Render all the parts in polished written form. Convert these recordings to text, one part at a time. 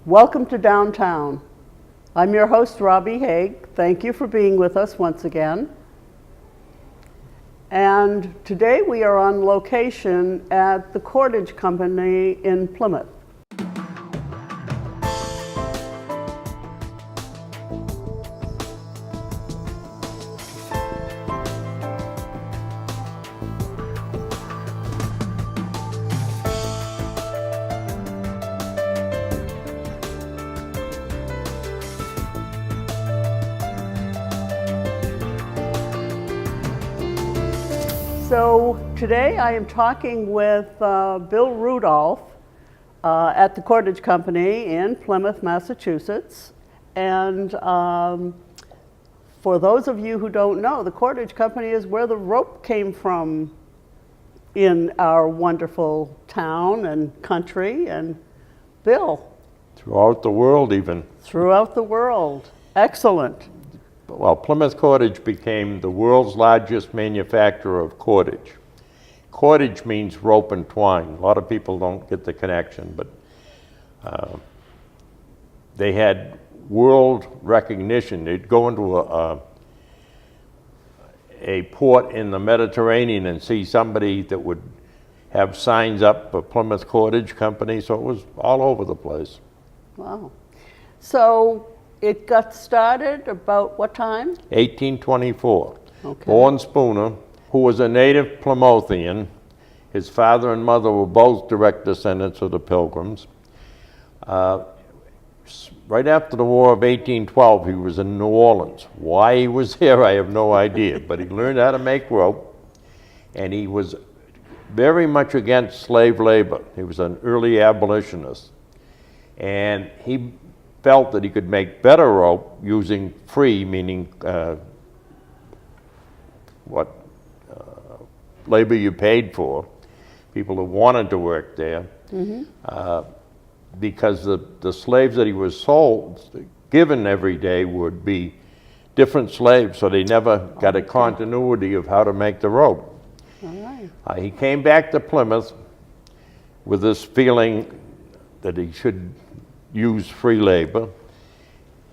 Welcome to downtown. I'm your host, Robbie Haig. Thank you for being with us once again. And today we are on location at the Cordage Company in Plymouth. So today I am talking with Bill Rudolph at the Cordage Company in Plymouth, Massachusetts. And for those of you who don't know, the Cordage Company is where the rope came from in our wonderful town and country. And Bill. Throughout the world even. Throughout the world. Excellent. Well, Plymouth Cordage became the world's largest manufacturer of cordage. Cordage means rope and twine. A lot of people don't get the connection, but they had world recognition. They'd go into a port in the Mediterranean and see somebody that would have signs up for Plymouth Cordage Company, so it was all over the place. Wow. So it got started about what time? 1824. Okay. Born Spooner, who was a native Plymouthian. His father and mother were both direct descendants of the Pilgrims. Right after the War of 1812, he was in New Orleans. Why he was there, I have no idea, but he learned how to make rope, and he was very much against slave labor. He was an early abolitionist, and he felt that he could make better rope using free, meaning labor you paid for, people who wanted to work there, because the slaves that he was given every day would be different slaves, so they never got a continuity of how to make the rope. All right. He came back to Plymouth with this feeling that he should use free labor,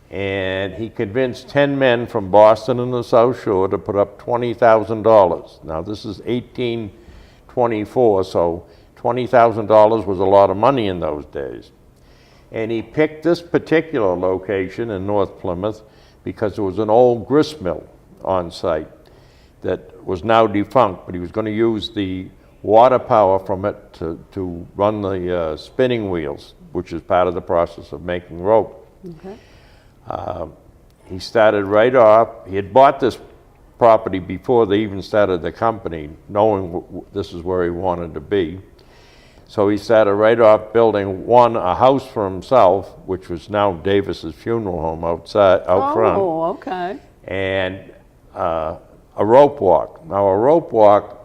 and he convinced 10 men from Boston and the South Shore to put up $20,000. Now this is 1824, so $20,000 was a lot of money in those days. And he picked this particular location in North Plymouth because there was an old grist mill on site that was now defunct, but he was going to use the water power from it to run the spinning wheels, which is part of the process of making rope. Okay. He started right off. He had bought this property before they even started the company, knowing this is where he wanted to be. So he started right off building a house for himself, which was now Davis's funeral home out front. Oh, okay. And a rope walk. Now a rope walk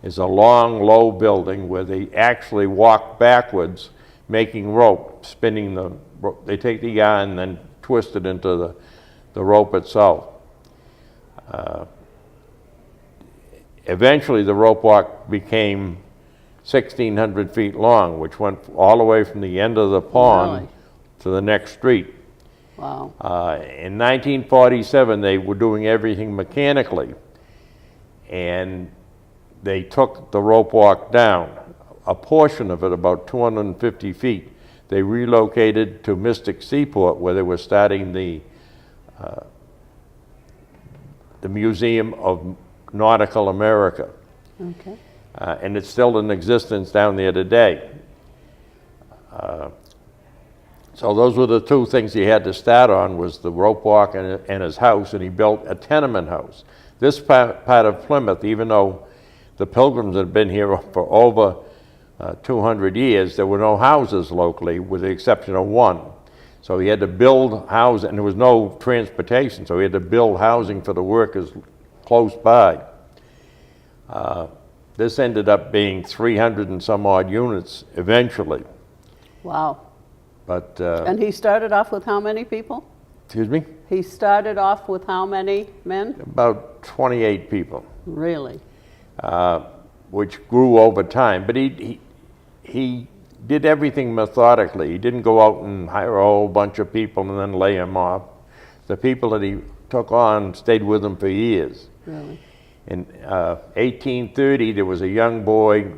is a long, low building where they actually walk backwards making rope, spinning the rope. They take the yarn and then twist it into the rope itself. Eventually the rope walk became 1,600 feet long, which went all the way from the end of the pond to the next street. Wow. In 1947, they were doing everything mechanically, and they took the rope walk down. A portion of it, about 250 feet, they relocated to Mystic Seaport, where they were starting the Museum of Nautical America. Okay. And it's still in existence down there today. So those were the two things he had to start on, was the rope walk and his house, and he built a tenement house. This part of Plymouth, even though the Pilgrims had been here for over 200 years, there were no houses locally with the exception of one. So he had to build houses, and there was no transportation, so he had to build housing for the workers close by. This ended up being 300 and some odd units eventually. Wow. But And he started off with how many people? excuse me? He started off with how many men? About 28 people. Really? Which grew over time. But he did everything methodically. He didn't go out and hire a whole bunch of people and then lay them off. The people that he took on stayed with him for years. Really? In 1830, there was a young boy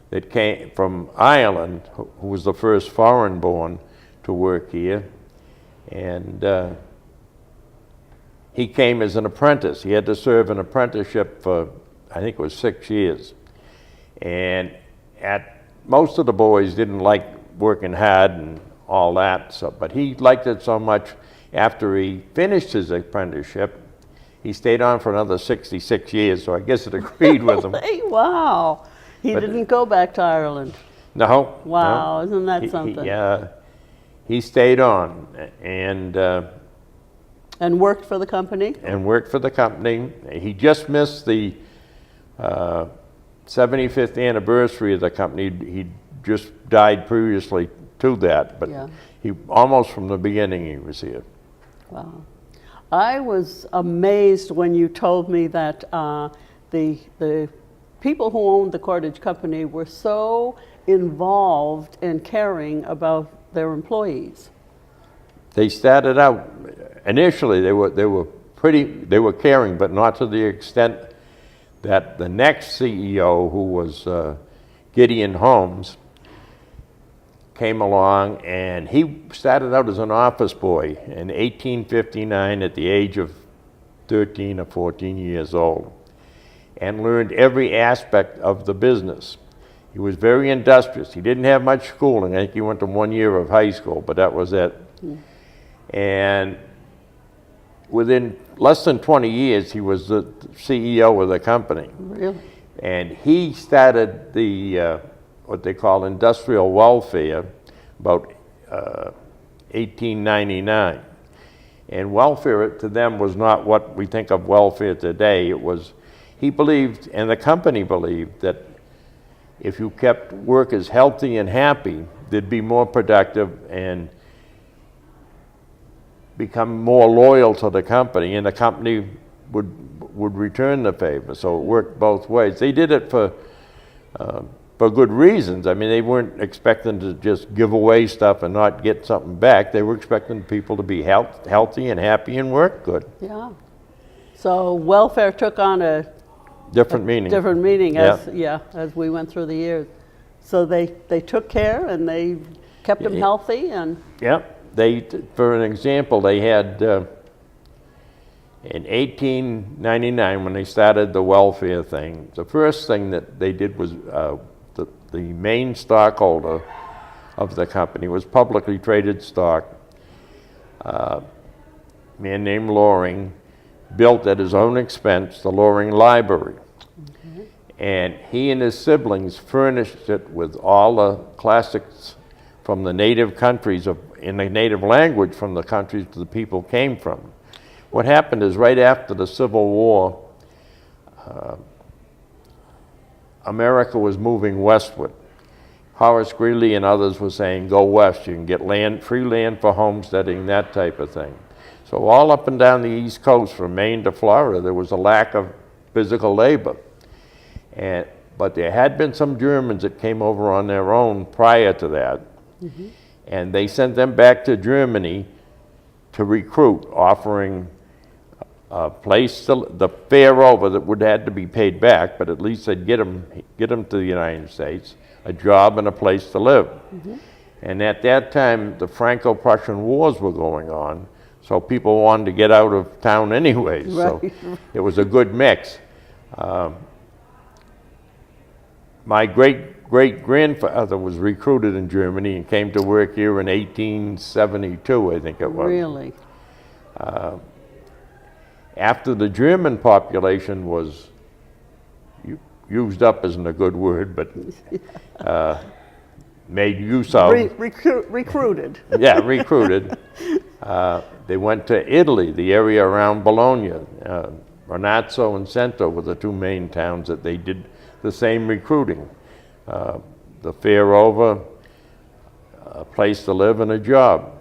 that came from Ireland, who was the first foreign-born to work here, and he came as an apprentice. He had to serve an apprenticeship for, I think it was 6 years. And most of the boys didn't like working hard and all that, but he liked it so much. After he finished his apprenticeship, he stayed on for another 66 years, so I guess it agreed with him. Hey, wow. He didn't go back to Ireland. No. Wow, no. isn't that something? He stayed on and worked for the company? And worked for the company. He just missed the 75th anniversary of the company. He just died previously to that, but he almost from the beginning he was here. Wow. I was amazed when you told me that the people who owned the Cordage Company were so involved and caring about their employees. They started out, initially they were caring, but not to the extent that the next CEO, who was Gideon Holmes, came along, and he started out as an office boy in 1859 at the age of 13 or 14 years old, and learned every aspect of the business. He was very industrious. He didn't have much schooling. I think he went to 1 year of high school, but that was it. And within less than 20 years, he was the CEO of the company. Really? And he started the what they call industrial welfare about 1899. And welfare to them was not what we think of welfare today. It was, he believed, and the company believed, that if you kept workers healthy and happy, they'd be more productive and become more loyal to the company, and the company would return the favor. So it worked both ways. They did it for good reasons. I mean, they weren't expecting to just give away stuff and not get something back. They were expecting people to be healthy and happy and work good. Yeah. So welfare took on a different meaning. Different meaning as we went through the years. So they took care and they kept them healthy and. Yeah. For an example, they had in 1899 when they started the welfare thing. The first thing that they did was the main stockholder of the company was publicly traded stock. A man named Loring built at his own expense the Loring Library. Okay. And he and his siblings furnished it with all the classics from the native countries in the native language from the countries the people came from. What happened is right after the Civil War, America was moving westward. Horace Greeley and others were saying, go west, you can get land, free land for homesteading, that type of thing. So all up and down the East Coast, from Maine to Florida, there was a lack of physical labor. But there had been some Germans that came over on their own prior to that. Mm-hmm. And they sent them back to Germany to recruit, offering a place, the fare over that would have to be paid back, but at least they'd get them to the United States, a job and a place to live. Mm-hmm. And at that time, the Franco-Prussian Wars were going on, so people wanted to get out of town anyways. Right. So it was a good mix. My great-grandfather was recruited in Germany and came to work here in 1872, I think it was. Really? After the German population was used up isn't a good word, but made use of. Recruited. Yeah, recruited. They went to Italy, the area around Bologna. Ronazzo and Cento were the two main towns that they did the same recruiting. The fare over, a place to live, and a job.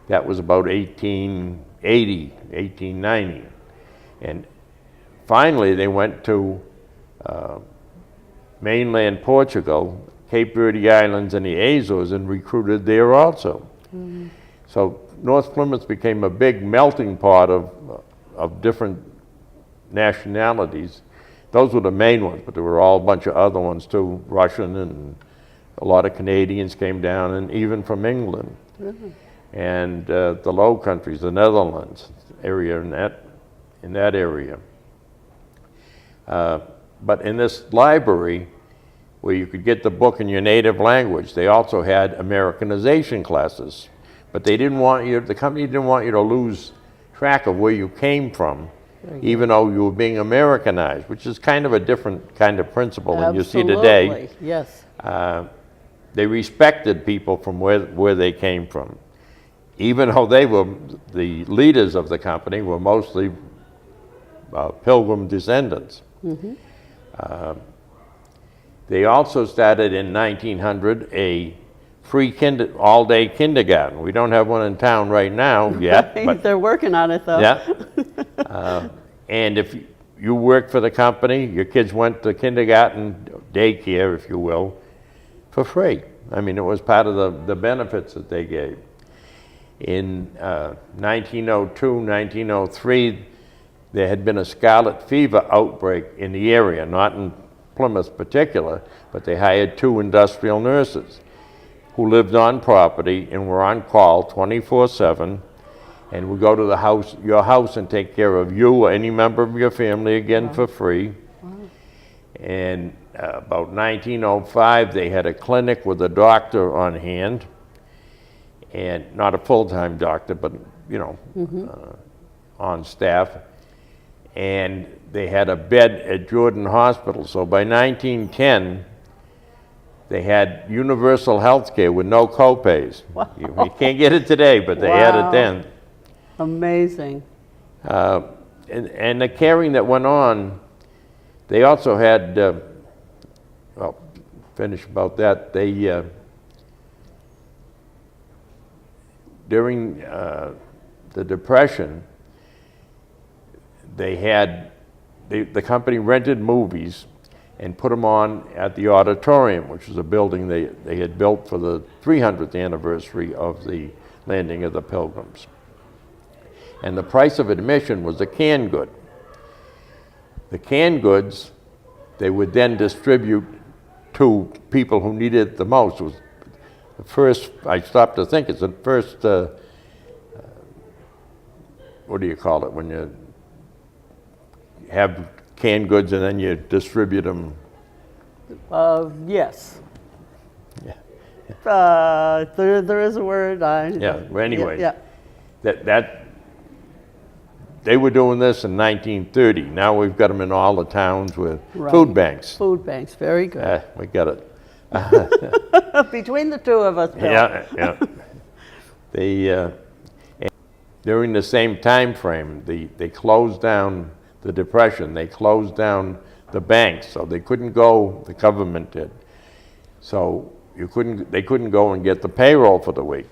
That was about 1880, 1890. And finally they went to mainland Portugal Cape Verde Islands and the Azores and recruited there also. So North Plymouth became a big melting pot of different nationalities. Those were the main ones, but there were all a bunch of other ones too, Russian, and a lot of Canadians came down, and even from England. And the Low Countries, the Netherlands area, in that area. But in this library, where you could get the book in your native language, they also had Americanization classes. But they didn't want you, the company didn't want you to lose track of where you came from, even though you were being Americanized, which is kind of a different kind of principle than you see today. Absolutely, yes. They respected people from where they came from. Even though they were, the leaders of the company were mostly Pilgrim descendants. They also started in 1900 a free all-day kindergarten. We don't have one in town right now yet. But they're working on it, though. Yeah. And if you worked for the company, your kids went to kindergarten, daycare, if you will, for free. I mean, it was part of the benefits that they gave. In 1902, 1903, there had been a scarlet fever outbreak in the area, not in Plymouth particular, but they hired 2 industrial nurses who lived on property and were on call 24/7, and would go to the house, your house, and take care of you or any member of your family again for free. And about 1905, they had a clinic with a doctor on hand, and not a full-time doctor, but you know, on staff. And they had a bed at Jordan Hospital. So by 1910, they had universal health care with no co-pays. Wow. You can't get it today, but they had it then. Amazing. And the caring that went on, they also had, well, finish about that, they, during the Depression, they had, the company rented movies and put them on at the auditorium, which was a building they had built for the 300th anniversary of the landing of the Pilgrims. And the price of admission was a canned good. The canned goods, they would then distribute to people who needed it the most. It was the first, I stopped to think, it's the first, what do you call it, when you have canned goods and then you distribute them? Yes. Yeah. There is a word. Yeah, well, anyway. Yeah. They were doing this in 1930. Now we've got them in all the towns with Right. food banks. Food banks, very good. We got it. Between the two of us, Bill. Yeah. They, during the same time frame, they closed down the Depression. They closed down the banks, so they couldn't go, the government did. So they couldn't go and get the payroll for the week.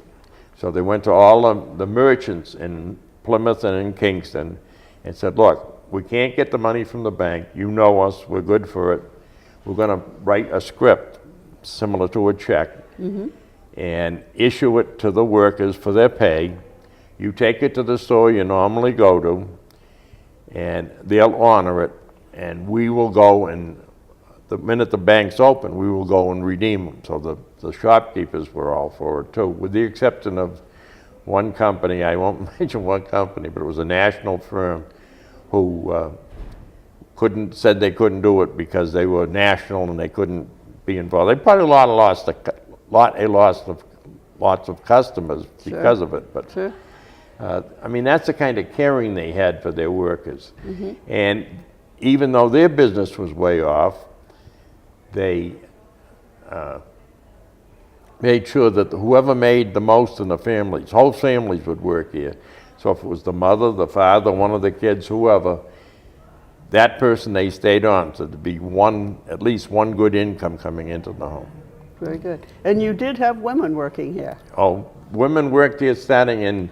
So they went to all the merchants in Plymouth and in Kingston and said, look, we can't get the money from the bank. You know us, we're good for it. We're gonna write a script similar to a check and issue it to the workers for their pay. You take it to the store you normally go to, and they'll honor it, and we will go, and the minute the bank's open, we will go and redeem them. So the shopkeepers were all for it too, with the exception of one company. I won't mention what company, but it was a national firm who said they couldn't do it because they were national and they couldn't be involved. They probably lost lots of customers because of it, but Sure. I mean, that's the kind of caring they had for their workers. And even though their business was way off, they made sure that whoever made the most in the families, whole families would work here. So if it was the mother, the father, one of the kids, whoever, that person they stayed on, so there'd be at least one good income coming into the home. Very good. And you did have women working here. Oh, women worked here starting in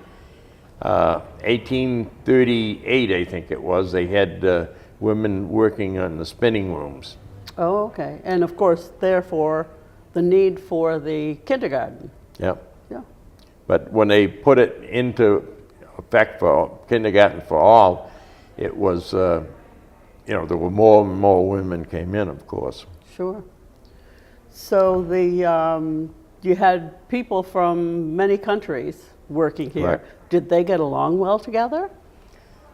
1838, I think it was. They had women working on the spinning rooms. Oh, okay. And of course, therefore, the need for the kindergarten. Yeah. Yeah. But when they put it into effect for kindergarten for all, it was, there were more and more women came in, of course. Sure. So you had people from many countries working here. Right. Did they get along well together?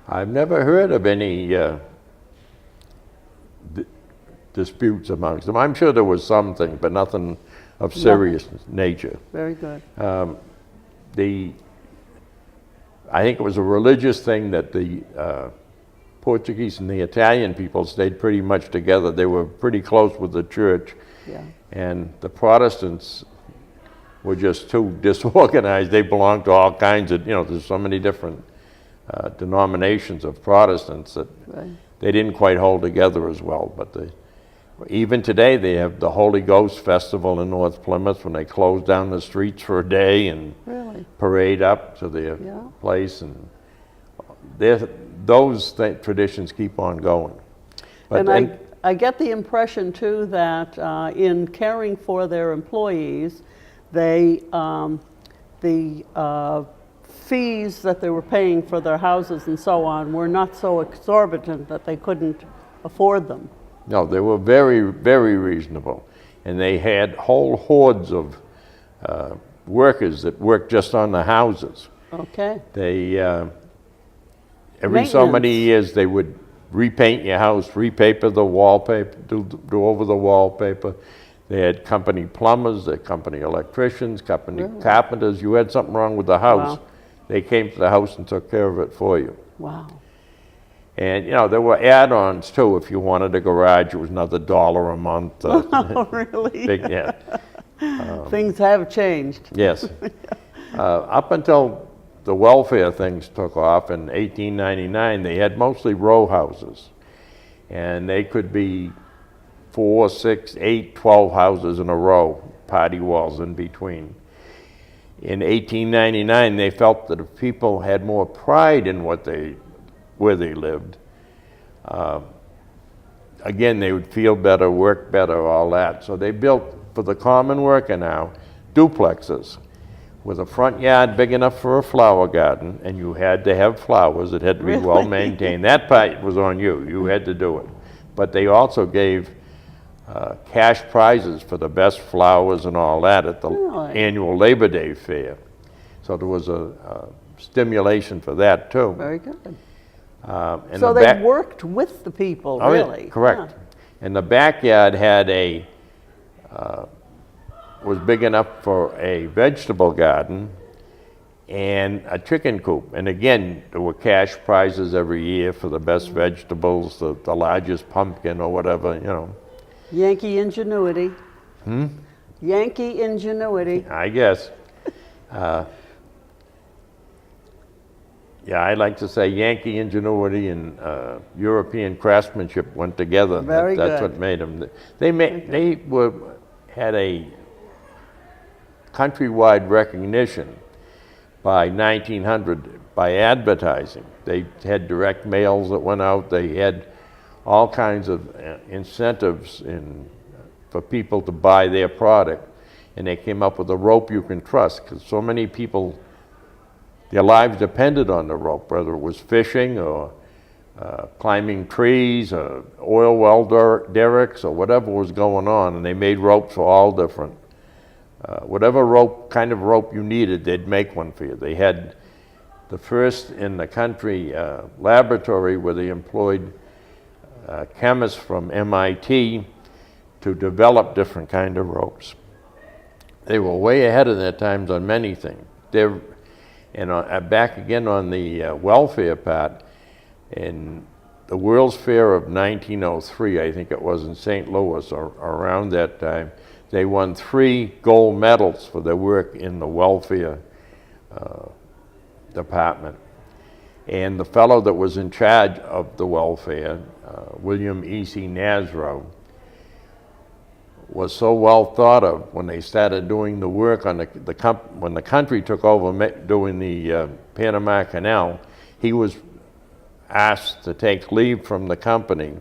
I've never heard of any disputes amongst them. I'm sure there was something, but nothing of serious nature. Very good. I think it was a religious thing that the Portuguese and the Italian people stayed pretty much together. They were pretty close with the church. Yeah. And the Protestants were just too disorganized. They belonged to all kinds of, there's so many different denominations of Protestants that Right. they didn't quite hold together as well. But even today, they have the Holy Ghost Festival in North Plymouth when they close down the streets for a day and Really? parade up to their Yeah. place. And those traditions keep on going. But, And I get the impression too that in caring for their employees, the fees that they were paying for their houses and so on were not so exorbitant that they couldn't afford them. no, they were very, very reasonable. And they had whole hordes of workers that worked just on the houses. Okay. They, every so many Maintenance. years, they would repaint your house, repaper the wallpaper, do over the wallpaper. They had company plumbers, they had company electricians, company carpenters. You had something wrong with the house, Wow. they came to the house and took care of it for you. Wow. And, there were add-ons too. If you wanted a garage, it was another $1 a month. Oh, really? Yeah. Things have changed. Yes. Up until the welfare things took off in 1899, they had mostly row houses. And they could be 4, 6, 8, 12 houses in a row, party walls in between. In 1899, they felt that if people had more pride in where they lived, again, they would feel better, work better, all that. So they built, for the common worker now, duplexes with a front yard big enough for a flower garden, and you had to have flowers. It had to be Really? well maintained. That part was on you. You had to do it. But they also gave cash prizes for the best flowers and all that at the Really? annual Labor Day fair. So there was a stimulation for that too. Very good. And So the they back- worked with the people, Oh, yeah, really. correct. Yeah. And the backyard had was big enough for a vegetable garden and a chicken coop. And again, there were cash prizes every year for the best vegetables, the largest pumpkin or whatever, Yankee ingenuity. Yankee ingenuity. I guess. Yeah, I like to say Yankee ingenuity and European craftsmanship went together. Very That's good. what made them. Had a countrywide recognition by 1900 by advertising. They had direct mails that went out. They had all kinds of incentives for people to buy their product, and they came up with a rope you can trust, because so many people, their lives depended on the rope, whether it was fishing or climbing trees or oil well derricks or whatever was going on, and they made ropes for all different. Whatever kind of rope you needed, they'd make one for you. They had the first in the country laboratory where they employed chemists from MIT to develop different kind of ropes. They were way ahead of their times on many things. And back again on the welfare part, in the World's Fair of 1903, I think it was in St. Louis, or around that time, they won 3 gold medals for their work in the welfare department. And the fellow that was in charge of the welfare, William E.C. Nasro, was so well thought of when they started doing the work on when the country took over doing the Panama Canal. He was asked to take leave from the company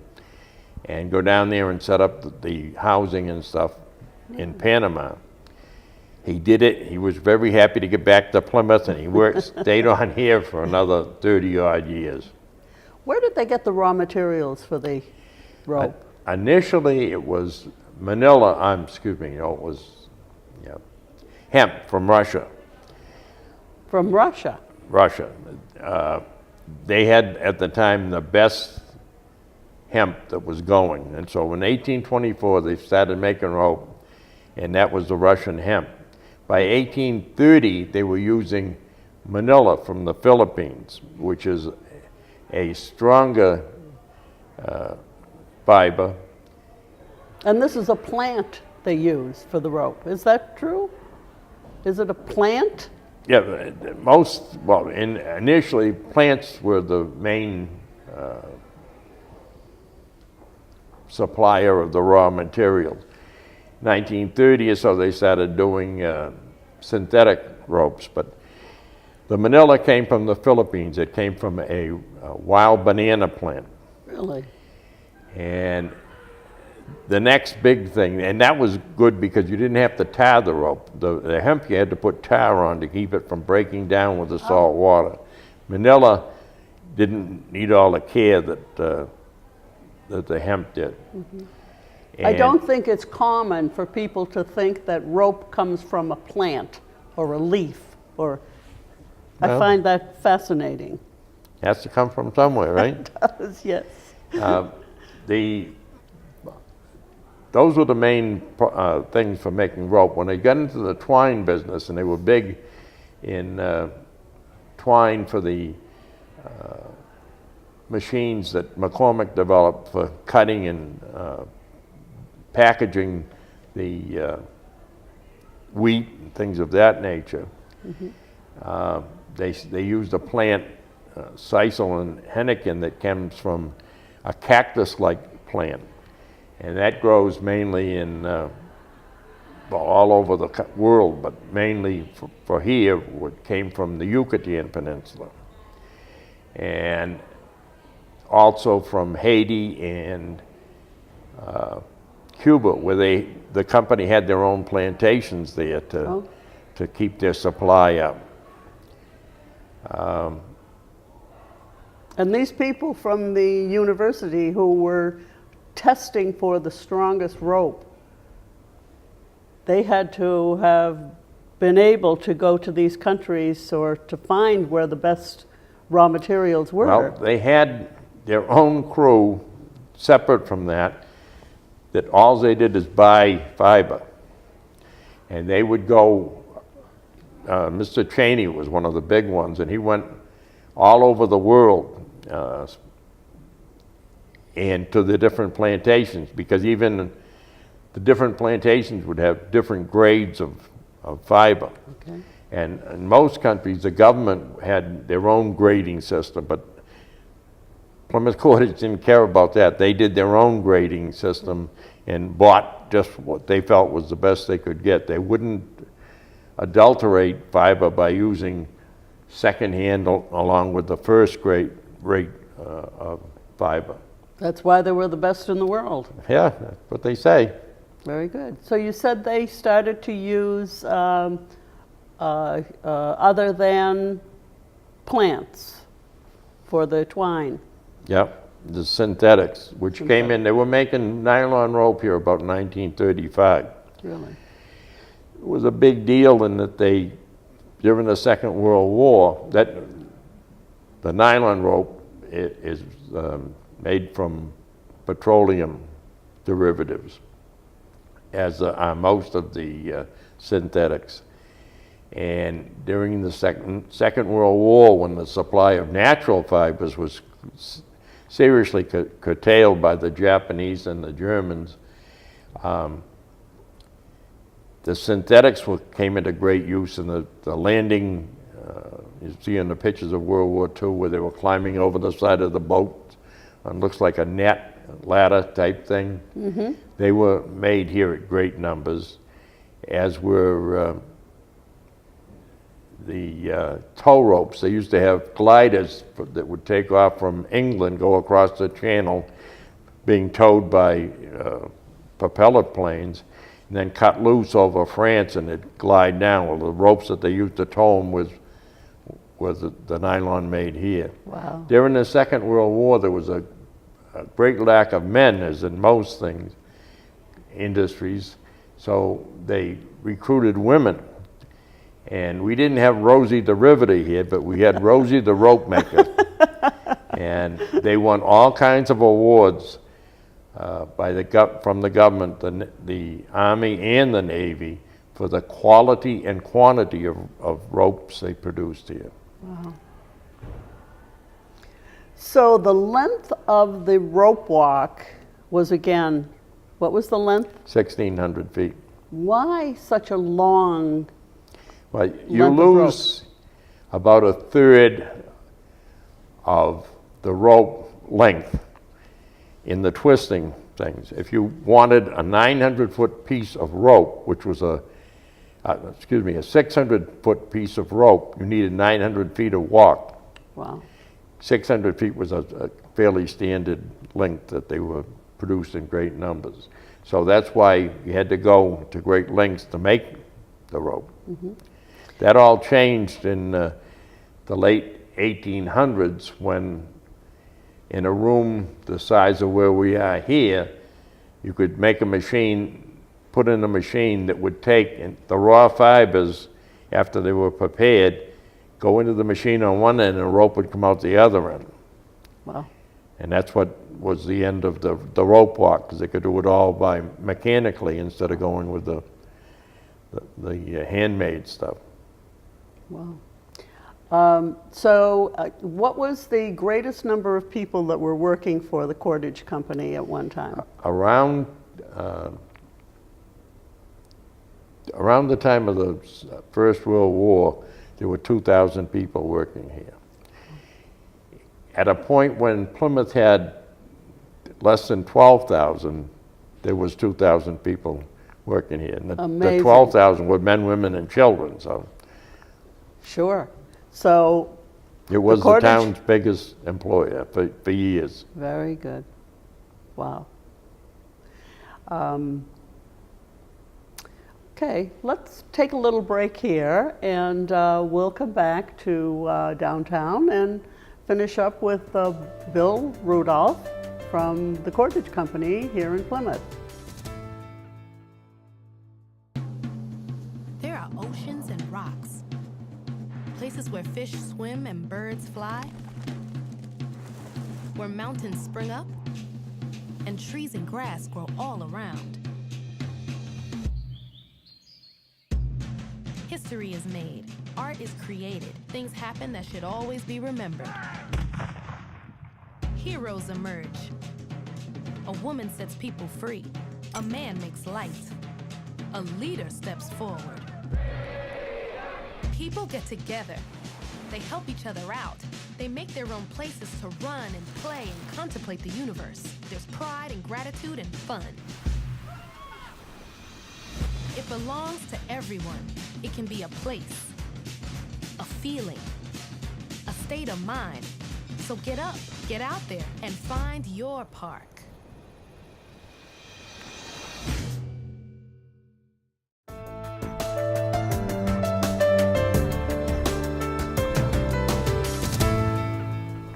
and go down there and set up the housing and stuff in Panama. He did it. He was very happy to get back to Plymouth, and he stayed on here for another 30-odd years. Where did they get the raw materials for the rope? Initially, it was Manila, it was hemp from Russia. From Russia? Russia. They had, at the time, the best hemp that was going. And so in 1824, they started making rope, and that was the Russian hemp. By 1830, they were using Manila from the Philippines, which is a stronger fiber. And this is a plant they use for the rope. Is that true? Is it a plant? Yeah, initially, plants were the main supplier of the raw materials. 1930 or so, they started doing synthetic ropes, but the Manila came from the Philippines. It came from a wild banana plant. Really? And the next big thing, and that was good because you didn't have to tar the rope. The hemp, you had to put tar on to keep it from breaking down with the salt water. Manila didn't need all the care that the hemp did. Mm-hmm. I don't think it's common for people to think that rope comes from a plant or a leaf, or I find that fascinating. Has to come from somewhere, right? It does, yes. Those were the main things for making rope. When they got into the twine business, and they were big in twine for the machines that McCormick developed for cutting and packaging the wheat and things of that nature. Mm-hmm. They used a plant, sisal and henequen, that comes from a cactus-like plant. And that grows mainly in all over the world, but mainly for here, what came from the Yucatan Peninsula. And also from Haiti and Cuba, where the company had their own plantations there to keep their supply up. And these people from the university who were testing for the strongest rope, they had to have been able to go to these countries or to find where the best raw materials were. Well, they had their own crew separate from that all they did is buy fiber. And they would go, Mr. Cheney was one of the big ones, and he went all over the world and to the different plantations, because even the different plantations would have different grades of fiber. Okay. And in most countries, the government had their own grading system, but Plymouth Cordage didn't care about that. They did their own grading system and bought just what they felt was the best they could get. They wouldn't adulterate fiber by using secondhand along with the first rate of fiber. That's why they were the best in the world. Yeah, that's what they say. Very good. So you said they started to use other than plants for the twine. Yep, the synthetics, which came in. They were making nylon rope here about 1935. Really? It was a big deal in that during the Second World War, that the nylon rope is made from petroleum derivatives, as are most of the synthetics. And during the Second World War, when the supply of natural fibers was seriously curtailed by the Japanese and the Germans, the synthetics came into great use in the landing. You see in the pictures of World War II where they were climbing over the side of the boat, and looks like a net ladder type thing. Mm-hmm. They were made here at great numbers, as were the tow ropes. They used to have gliders that would take off from England, go across the channel, being towed by propeller planes. and then cut loose over France and it'd glide down. Well, the ropes that they used to tow them was the nylon made here. Wow. During the Second World War, there was a great lack of men, as in most things, industries, so they recruited women. And we didn't have Rosie the Riveter here, but we had Rosie the Rope Maker. And they won all kinds of awards from the government, the Army and the Navy, for the quality and quantity of ropes they produced here. Wow. So the length of the rope walk was, again, what was the length? 1,600 feet. Why such a long Well, you length of rope? lose about a third of the rope length in the twisting things. If you wanted a 900-foot piece of rope, which was a 600-foot piece of rope, you needed 900 feet of walk. Wow. 600 feet was a fairly standard length that they were produced in great numbers. So that's why you had to go to great lengths to make the rope. Mm-hmm. That all changed in the late 1800s when, in a room the size of where we are here, you could make a machine, put in a machine that would take the raw fibers after they were prepared, go into the machine on one end and a rope would come out the other end. Wow. And that's what was the end of the rope walk, because they could do it all by mechanically instead of going with the handmade stuff. Wow. What was the greatest number of people that were working for the Cordage Company at one time? Around the time of the First World War, there were 2,000 people working here. At a point when Plymouth had less than 12,000, there was 2,000 people working here. And the 12,000 were men, women, and children. So sure. So it was the town's biggest employer for years. Very good. Wow. Okay, let's take a little break here, and we'll come back to downtown and finish up with Bill Rudolph from the Cordage Company here in Plymouth. There are oceans and rocks, places where fish swim and birds fly, where mountains spring up and trees and grass grow all around. History is made, art is created, things happen that should always be remembered. Heroes emerge. A woman sets people free. A man makes light. A leader steps forward. People get together. They help each other out. They make their own places to run and play and contemplate the universe. There's pride and gratitude and fun. It belongs to everyone. It can be a place, a feeling, a state of mind. So get up, get out there, and find your park.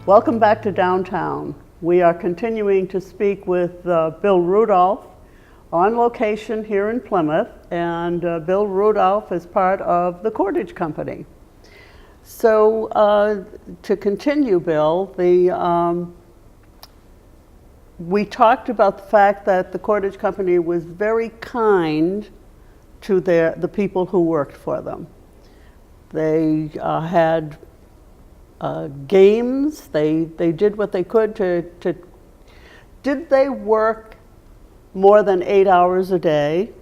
Welcome back to downtown. We are continuing to speak with Bill Rudolph on location here in Plymouth, and Bill Rudolph is part of the Cordage Company. So to continue, Bill, we talked about the fact that the Cordage Company was very kind to the people who worked for them. They had games. They did what they could to. Did they work more than 8 hours a day?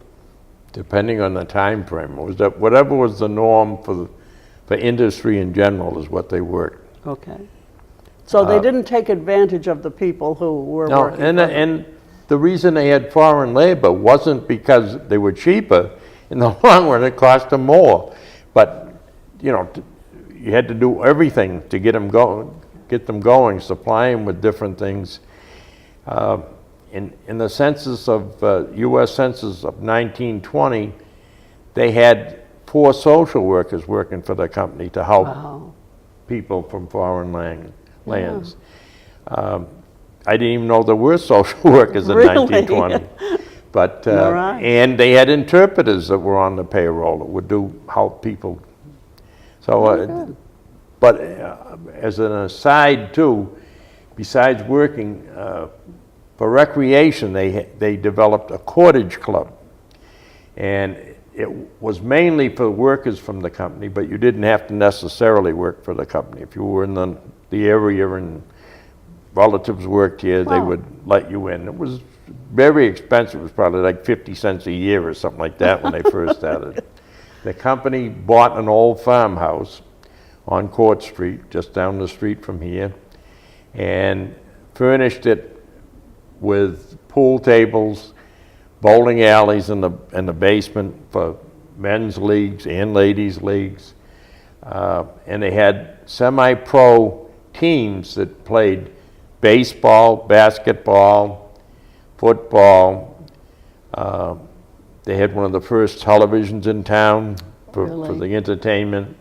Depending on the time frame, whatever was the norm for industry in general is what they worked. Okay. So they didn't take advantage of the people who were working. No, and the reason they had foreign labor wasn't because they were cheaper. In the long run, it cost them more. But you know, you had to do everything to get them going, supply them with different things. in the census of, U.S. Census of 1920, they had 4 social workers working for the company to help Wow. people from foreign lands. I didn't even know there were social workers in Really? 1920. But, All right. and they had interpreters that were on the payroll that would help people. So, but as an aside too, besides working for recreation, they developed a Cordage Club. And it was mainly for workers from the company, but you didn't have to necessarily work for the company. If you were in the area and relatives worked here, they would let you in. It was very expensive. It was probably like 50 cents a year or something like that when they first started. The company bought an old farmhouse on Court Street, just down the street from here, and furnished it with pool tables, bowling alleys in the basement for men's leagues and ladies' leagues. And they had semi-pro teams that played baseball, basketball, football. They had one of the first televisions in town for Really? the entertainment.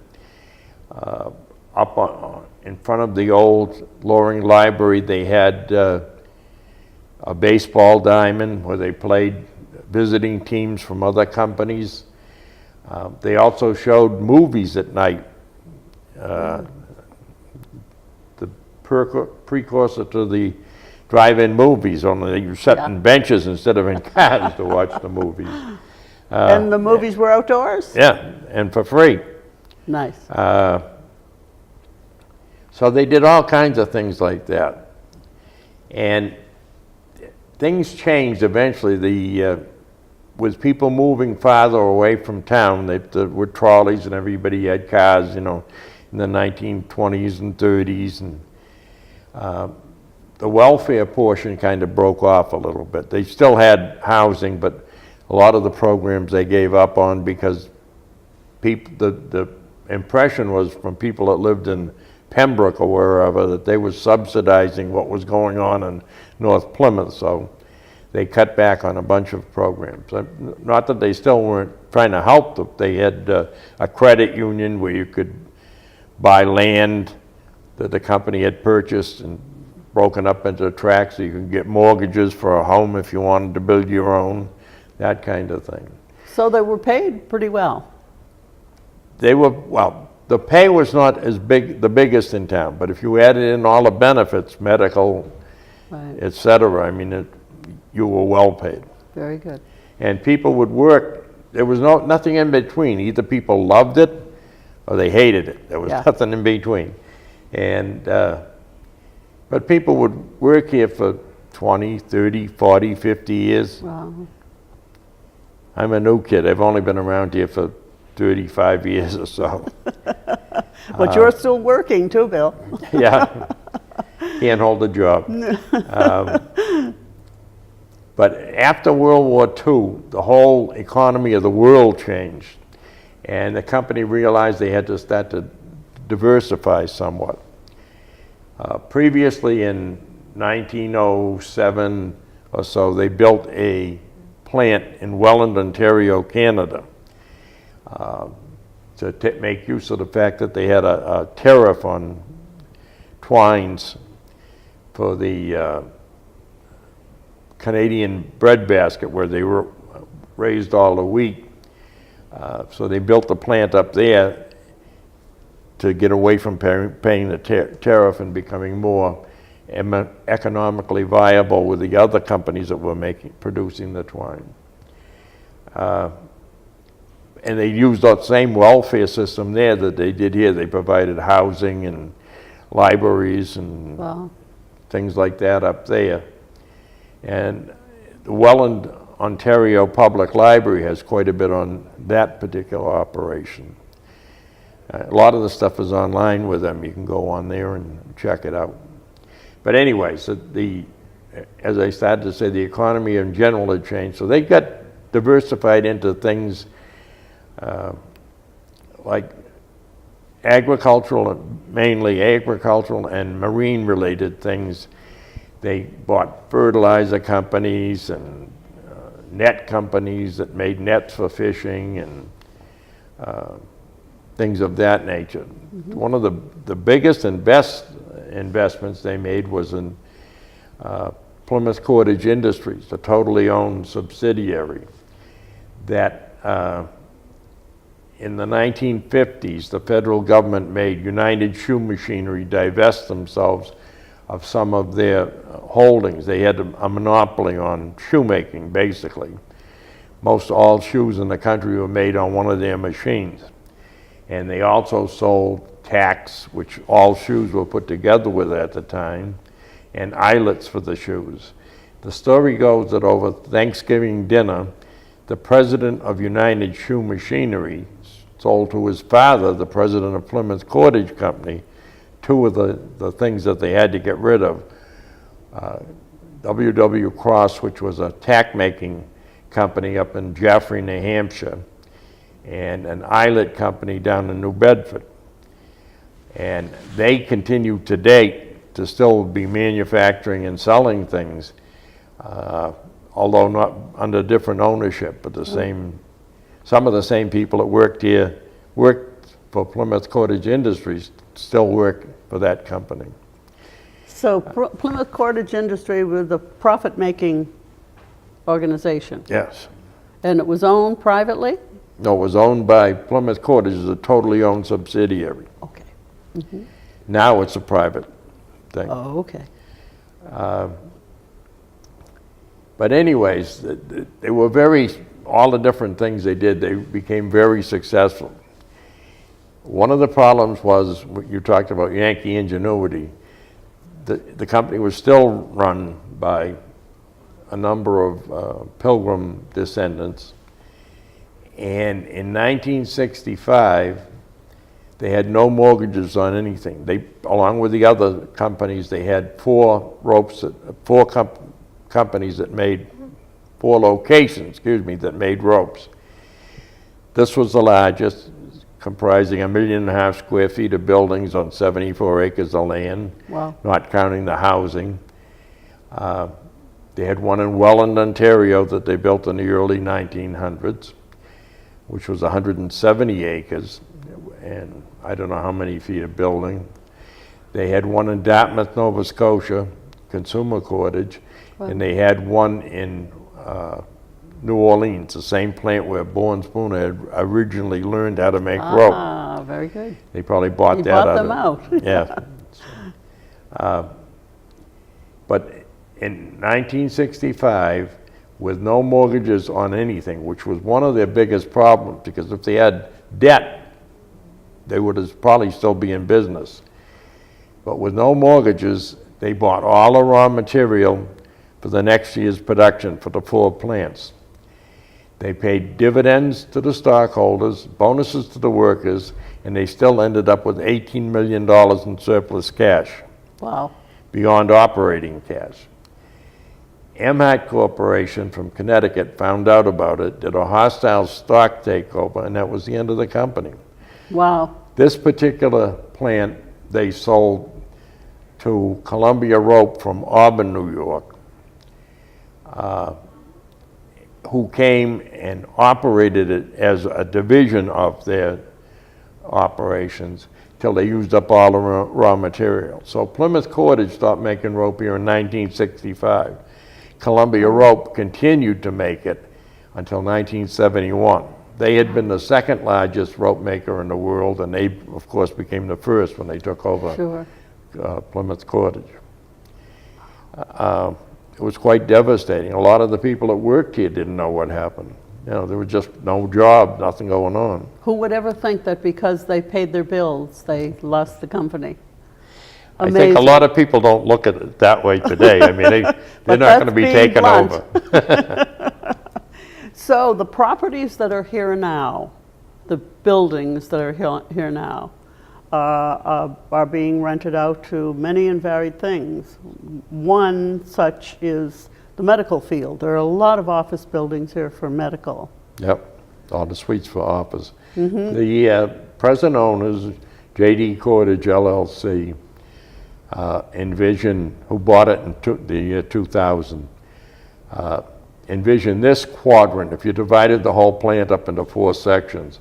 In front of the old Loring Library, they had a baseball diamond where they played visiting teams from other companies. They also showed movies at night. The precursor to the drive-in movies, only you sat in benches instead of in cars to watch the movies. And the movies were outdoors? Yeah, and for free. Nice. So they did all kinds of things like that. And things changed eventually. With people moving farther away from town, there were trolleys and everybody had cars, in the 1920s and 30s. And the welfare portion kind of broke off a little bit. They still had housing, but a lot of the programs they gave up on because the impression was from people that lived in Pembroke or wherever that they were subsidizing what was going on in North Plymouth, so they cut back on a bunch of programs. Not that they still weren't trying to help them. They had a credit union where you could buy land that the company had purchased and broken up into tracts so you could get mortgages for a home if you wanted to build your own, that kind of thing. So they were paid pretty well. They were, well, the pay was not as big, the biggest in town, but if you added in all the benefits, medical, Right. et cetera, I mean, you were well paid. Very good. And people would work, there was nothing in between. Either people loved it or they hated it. There was nothing in between. And, but people would work here for 20, 30, 40, 50 years. Wow. I'm a new kid. I've only been around here for 35 years or so. But you're still working too, Bill. Yeah, can't hold a job. But after World War II, the whole economy of the world changed. And the company realized they had to start to diversify somewhat. Previously in 1907 or so, they built a plant in Welland, Ontario, Canada, to make use of the fact that they had a tariff on twines for the Canadian breadbasket where they were raised all the wheat. So they built the plant up there to get away from paying the tariff and becoming more economically viable with the other companies that were producing the twine. And they used that same welfare system there that they did here. They provided housing and libraries and things like that up there. And the Welland, Ontario Public Library has quite a bit on that particular operation. A lot of the stuff is online with them. You can go on there and check it out. But anyway, so as I started to say, the economy in general had changed. So they got diversified into things like agricultural, mainly agricultural and marine related things. They bought fertilizer companies and net companies that made nets for fishing and things of that nature. One of the biggest and best investments they made was in Plymouth Cordage Industries, a totally owned subsidiary that in the 1950s, the federal government made United Shoe Machinery divest themselves of some of their holdings. They had a monopoly on shoemaking, basically. Most all shoes in the country were made on one of their machines. And they also sold tacks, which all shoes were put together with at the time, and eyelets for the shoes. The story goes that over Thanksgiving dinner, the president of United Shoe Machinery sold to his father, the president of Plymouth Cordage Company, two of the things that they had to get rid of. W.W. Cross, which was a tack-making company up in Jaffrey, New Hampshire, and an eyelet company down in New Bedford. And they continue to date to still be manufacturing and selling things, although not under different ownership, but the same, some of the same people that worked for Plymouth Cordage Industries still work for that company. So Plymouth Cordage Industry was a profit-making organization? Yes. And it was owned privately? No, it was owned by Plymouth Cordage as a totally owned subsidiary. Okay. Now it's a private thing. Oh, okay. But anyways, they were all the different things they did, they became very successful. One of the problems was, what you talked about, Yankee ingenuity. The company was still run by a number of Pilgrim descendants. And in 1965, they had no mortgages on anything. They, along with the other companies, they had four companies that made, four locations, that made ropes. This was the largest, comprising 1.5 million square feet of buildings on 74 acres of land, Wow. not counting the housing. They had one in Welland, Ontario that they built in the early 1900s, which was 170 acres, and I don't know how many feet of building. They had one in Dartmouth, Nova Scotia, Consumer Cordage, and they had one in New Orleans, the same plant where Bourne Spooner had originally learned how to make rope. Ah, very good. They probably bought You that bought out them of, out. yeah. But in 1965, with no mortgages on anything, which was one of their biggest problems, because if they had debt, they would probably still be in business. But with no mortgages, they bought all the raw material for the next year's production for the 4 plants. They paid dividends to the stockholders, bonuses to the workers, and they still ended up with $18 million in surplus cash, Wow. beyond operating cash. Emhart Corporation from Connecticut found out about it, did a hostile stock takeover, and that was the end of the company. Wow. This particular plant they sold to Columbia Rope from Auburn, New York, who came and operated it as a division of their operations till they used up all the raw material. So Plymouth Cordage stopped making rope here in 1965. Columbia Rope continued to make it until 1971. They had been the second largest rope maker in the world, and they, of course, became the first when they took over Plymouth Cordage. It was quite devastating. A lot of the people that worked here didn't know what happened. You know, there was just no job, nothing going on. Who would ever think that because they paid their bills, they lost the company? Amazing. I think a lot of people don't look at it that way today. I mean, they're not going to be taken over. So the properties that are here now, the buildings that are here now, are being rented out to many and varied things. One such is the medical field. There are a lot of office buildings here for medical. Yep, all the suites for office. The present owners, J.D. Cordage LLC, who bought it in the year 2000, envisioned this quadrant. If you divided the whole plant up into 4 sections,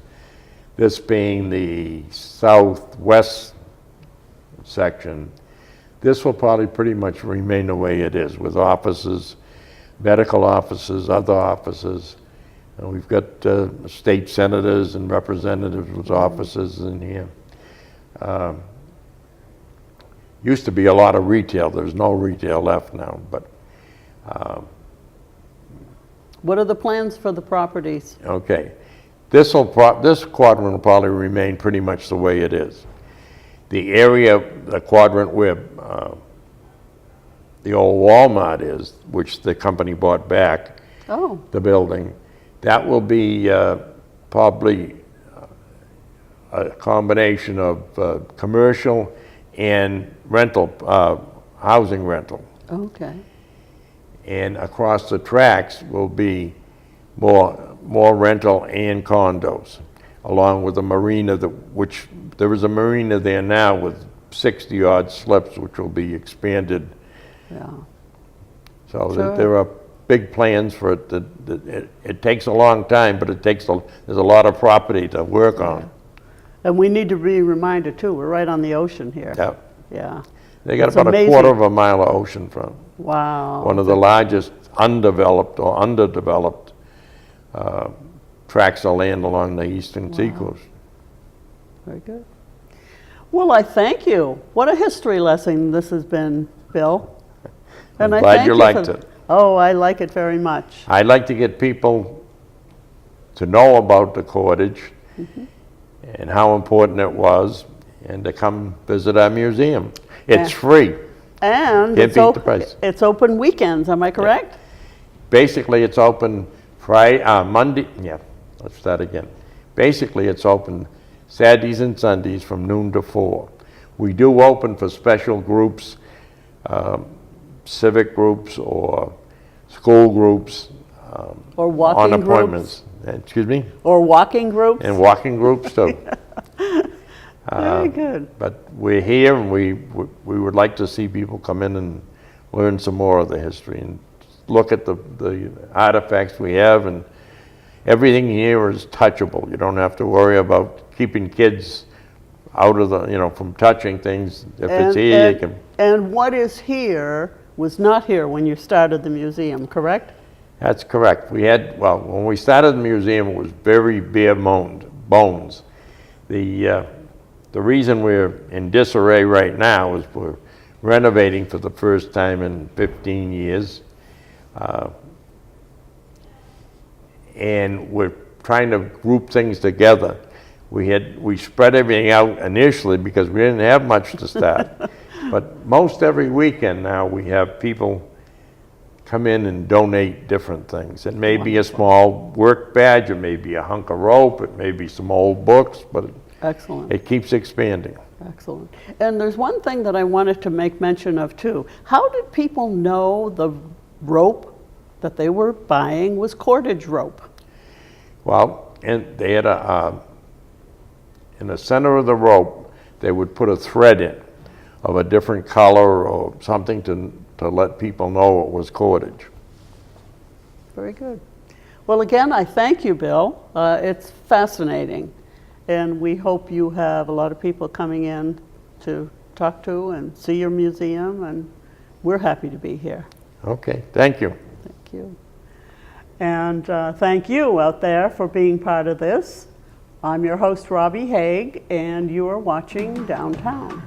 this being the southwest section, this will probably pretty much remain the way it is, with offices, medical offices, other offices. And we've got state senators and representatives with offices in here. Used to be a lot of retail. There's no retail left now, but What are the plans for the properties? okay. This quadrant will probably remain pretty much the way it is. The area, the quadrant where the old Walmart is, which the company bought back, the building, that will be probably a combination of commercial and rental, housing rental. Okay. And across the tracks will be more rental and condos, along with a marina, which there is a marina there now with 60-odd slips, which will be expanded. Yeah. So Sure. there are big plans for it. It takes a long time, but there's a lot of property to work on. And we need to be reminded too, we're right on the ocean here. Yeah. Yeah. They got It's about amazing. a quarter of a mile of ocean front. Wow. One of the largest undeveloped or underdeveloped tracts of land along the eastern seacoast. Very good. Well, I thank you. What a history lesson this has been, Bill. I'm I glad thank you for- liked it. Oh, I like it very much. I'd like to get people to know about the Cordage and how important it was, and to come visit our museum. It's free. And Can't it's, beat the price. it's open weekends, am I correct? Basically, it's open Monday, let's start again. Basically, it's open Saturdays and Sundays from noon to 4. We do open for special groups, civic groups or school groups, Or walking on groups? appointments. Excuse me? Or walking groups? And walking groups too. Very good. But we're here, and we would like to see people come in and learn some more of the history and look at the artifacts we have, and everything here is touchable. You don't have to worry about keeping kids out of from touching things. If it's here, you can. And what is here was not here when you started the museum, correct? That's correct. When we started the museum, it was very bare bones. The reason we're in disarray right now is we're renovating for the first time in 15 years. And we're trying to group things together. We spread everything out initially because we didn't have much to start. But most every weekend now we have people come in and donate different things. It may be a small work badge, it may be a hunk of rope, it may be some old books, but Excellent. it keeps expanding. Excellent. And there's one thing that I wanted to make mention of too. How did people know the rope that they were buying was cordage rope? Well, and they had in the center of the rope, they would put a thread in of a different color or something to let people know it was cordage. Very good. Well, again, I thank you, Bill. It's fascinating. And we hope you have a lot of people coming in to talk to and see your museum, and we're happy to be here. Okay, thank you. Thank you. And thank you out there for being part of this. I'm your host, Robbie Haig, and you are watching Downtown.